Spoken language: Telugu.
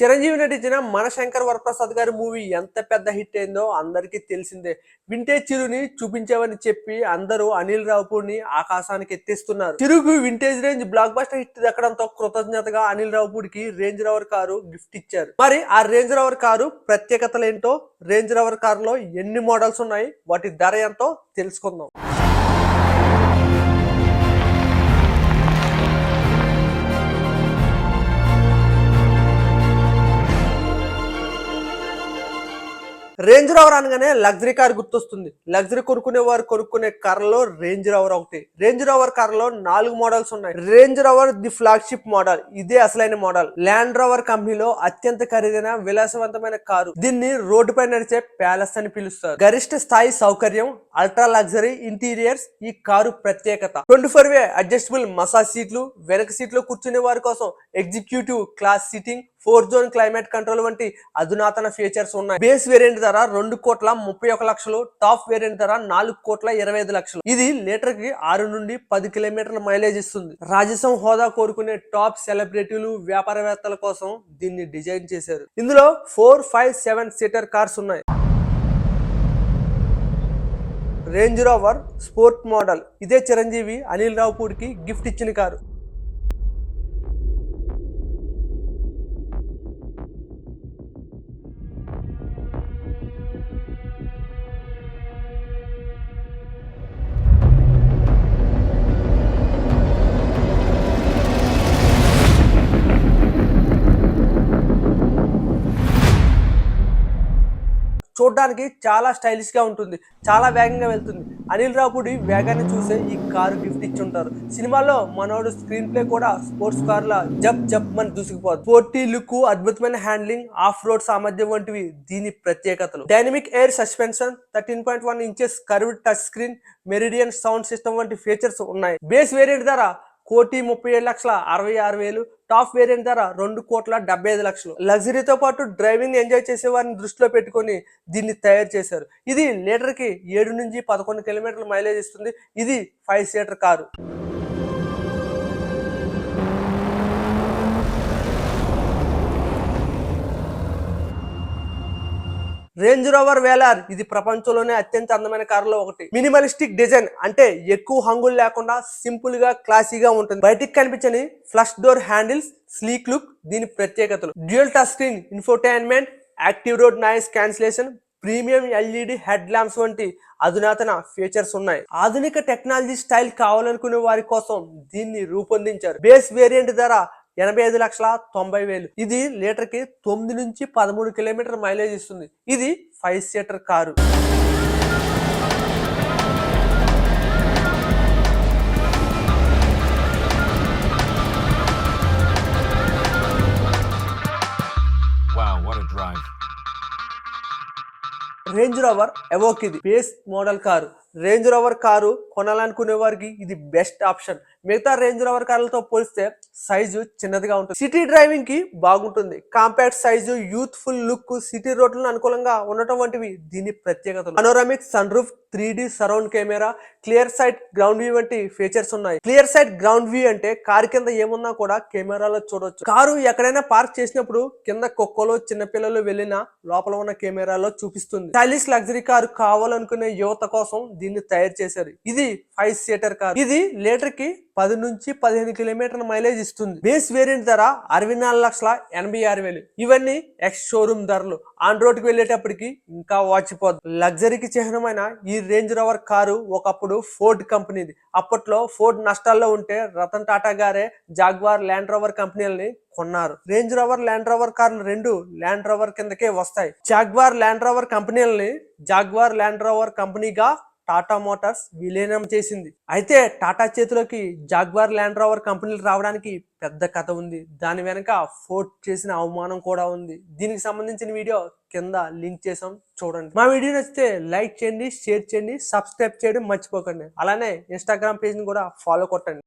చిరంజీవి నటించిన మన శంకర్ వరప్రసాద్ గారి మూవీ ఎంత పెద్ద హిట్ అయిందో అందరికీ తెలిసిందే. వింటేజ్ చిరుని చూపించావని చెప్పి అందరూ అనిల్ రావుపూడిని ఆకాశానికి ఎత్తేస్తున్నారు. చిరుకు vintage range blockbuster hit దక్కడంతో కృతజ్ఞతగా అనిల్ రావుపూడికి రేంజ్ రవర్ కారు గిఫ్ట్ ఇచ్చారు. మరి ఆ రేంజ్ రవర్ కారు ప్రత్యేకతలు ఏంటో, రేంజ్ రవర్ కారులో ఎన్ని మోడల్స్ ఉన్నాయి, వాటి ధర ఎంతో తెలుసుకుందాం. రేంజ్ రోవర్ అనగానే లగ్జరీ కార్ గుర్తొస్తుంది. లగ్జరీ కొనుక్కునే వారు కొనుక్కునే కార్లలో రేంజ్ రోవర్ ఒకటి. రేంజ్ రోవర్ కార్లో 4 మోడల్స్ ఉన్నాయి. Range rover the flagship model, ఇదే అసలైన మోడల్. ల్యాండ్ రోవర్ కంపెనీలో అత్యంత ఖరీదైన విలాసవంతమైన కారు. దీన్ని రోడ్డుపై నడిచే ప్యాలెస్ అని పిలుస్తారు. గరిష్ట స్థాయి సౌకర్యం, అల్ట్రా లగ్జరీ ఇంటీరియర్స్ ఈ కారు ప్రత్యేకత. 24 అడ్జస్టబుల్ మసాజ్ సీట్లు, వెనక సీట్లో కూర్చునే వారి కోసం executive class seating, 4 zone climate control వంటి అధునాతన ఫీచర్స్ ఉన్నాయి. బేస్ వేరియంట్ ధర 2,31,00,000, టాప్ వేరియంట్ ధర 4,25,00,000. ఇది లీటర్ కి 6 నుండి 10 కిలోమీటర్ల మైలేజ్ ఇస్తుంది. రాజసం హోదా కోరుకునే టాప్ సెలబ్రిటీలు, వ్యాపారవేత్తల కోసం దీన్ని డిజైన్ చేశారు. ఇందులో 4, 5, 7 సీటర్ కార్స్ ఉన్నాయి. రేంజ్ రోవర్ స్పోర్ట్ మోడల్, ఇదే చిరంజీవి అనిల్ రావుపూడికి గిఫ్ట్ ఇచ్చిన కారు. చూడడానికి చాలా స్టైలిష్ గా ఉంటుంది, చాలా వేగంగా వెళ్తుంది. అనిల్ రావుపూడి వేగాన్ని చూసే ఈ కారు గిఫ్ట్ ఇచ్చి ఉంటారు. సినిమాలో మనోడు స్క్రీన్ ప్లే కూడా స్పోర్ట్స్ కార్ లా జప్ జప్ అని దూసుకుపోదు. స్పోర్టీ లుక్, అద్భుతమైన హ్యాండ్లింగ్, ఆఫ్ రోడ్ సామర్థ్యం వంటివి దీని ప్రత్యేకతలు. Dynamic air suspension, 13.1 inches curved touch screen, meridian sound system వంటి ఫీచర్స్ ఉన్నాయి. బేస్ వేరియంట్ ధర 1,37,66,000, టాప్ వేరియంట్ ధర 2,75,00,000. లగ్జరీతో పాటు డ్రైవింగ్ ఎంజాయ్ చేసే వారిని దృష్టిలో పెట్టుకొని దీన్ని తయారు చేశారు. ఇది లీటర్ కి 7 నుంచి 11 కిలోమీటర్ల మైలేజ్ ఇస్తుంది. ఇది 5 seater car. Range rover velar, ఇది ప్రపంచంలోనే అత్యంత అందమైన కారులో ఒకటి. మినిమలిస్టిక్ డిజైన్ అంటే ఎక్కువ హంగులు లేకుండా సింపుల్ గా క్లాసీగా ఉంటుంది. బయటికి కనిపించని flush door handles, sleek look దీని ప్రత్యేకతలు. Dual touch screen infotainment, active road noise cancellation, premium LED head lamps వంటి అధునాతన ఫీచర్స్ ఉన్నాయి. ఆధునిక టెక్నాలజీ స్టైల్ కావాలనుకునే వారి కోసం దీన్ని రూపొందించారు. బేస్ వేరియంట్ ధర 85,90,000. ఇది లీటర్ కి 9 నుంచి 13 కిలోమీటర్ మైలేజ్ ఇస్తుంది. ఇది 5 seater car. Range Rover Evoque, ఇది base model car. Range Rover car కొనాలనుకునే వారికి ఇది బెస్ట్ ఆప్షన్. మిగతా రేంజ్ రోవర్ కార్లతో పోలిస్తే సైజు చిన్నదిగా ఉంటుంది. సిటీ డ్రైవింగ్ కి బాగుంటుంది. Compact size, youthful look, city రోడ్లను అనుకూలంగా ఉండటం వంటివి దీని ప్రత్యేకతలు. Panoramic sunroof, 3D surround camera, clear sight ground view వంటి ఫీచర్స్ ఉన్నాయి. క్లియర్ సైట్ గ్రౌండ్ వ్యూ అంటే కారు కింద ఏమున్నా కూడా కెమెరాలో చూడొచ్చు. కారు ఎక్కడైనా పార్క్ చేసినప్పుడు కింద కుక్కలు, చిన్నపిల్లలు వెళ్ళినా లోపల ఉన్న కెమెరాలో చూపిస్తుంది. స్టైలిష్ లగ్జరీ కారు కావాలనుకునే యువత కోసం దీన్ని తయారు చేశారు. ఇది 5 సీటర్ కార్. ఇది లీటర్ కి 10 నుంచి 15 కిలోమీటర్ల మైలేజ్ ఇస్తుంది. బేస్ వేరియంట్ ధర 64,86,000. ఇవన్నీ ఎక్స్ షోరూమ్ ధరలు. ఆన్ రోడ్ కి వెళ్ళేటప్పటికి ఇంకా వాచిపోద్దు. లగ్జరీకి చిహ్నమైన ఈ రేంజ్ రోవర్ కారు ఒకప్పుడు ఫోర్డ్ కంపెనీది. అప్పట్లో ఫోర్డ్ నష్టాల్లో ఉంటే రతన్ టాటా గారే జాగ్వార్, ల్యాండ్ రోవర్ కంపెనీలని కొన్నారు. రేంజ్ రోవర్, ల్యాండ్ రోవర్ కార్లు రెండు ల్యాండ్ రోవర్ కిందకే వస్తాయి. జాగ్వార్, ల్యాండ్ రోవర్ కంపెనీలని జాగ్వార్ ల్యాండ్ రోవర్ కంపెనీగా టాటా మోటార్స్ విలీనం చేసింది. అయితే టాటా చేతిలోకి జాగ్వార్, ల్యాండ్ రోవర్ కంపెనీలు రావడానికి పెద్ద కథ ఉంది. దాని వెనక ఫోర్డ్ చేసిన అవమానం కూడా ఉంది. దీనికి సంబంధించిన వీడియో కింద లింక్ చేసాం, చూడండి. మా వీడియో నచ్చితే లైక్ చేయండి, షేర్ చేయండి, సబ్స్క్రైబ్ చేయడం మర్చిపోకండి. అలానే ఇన్స్టాగ్రామ్ పేజ్ని కూడా ఫాలో కొట్టండి.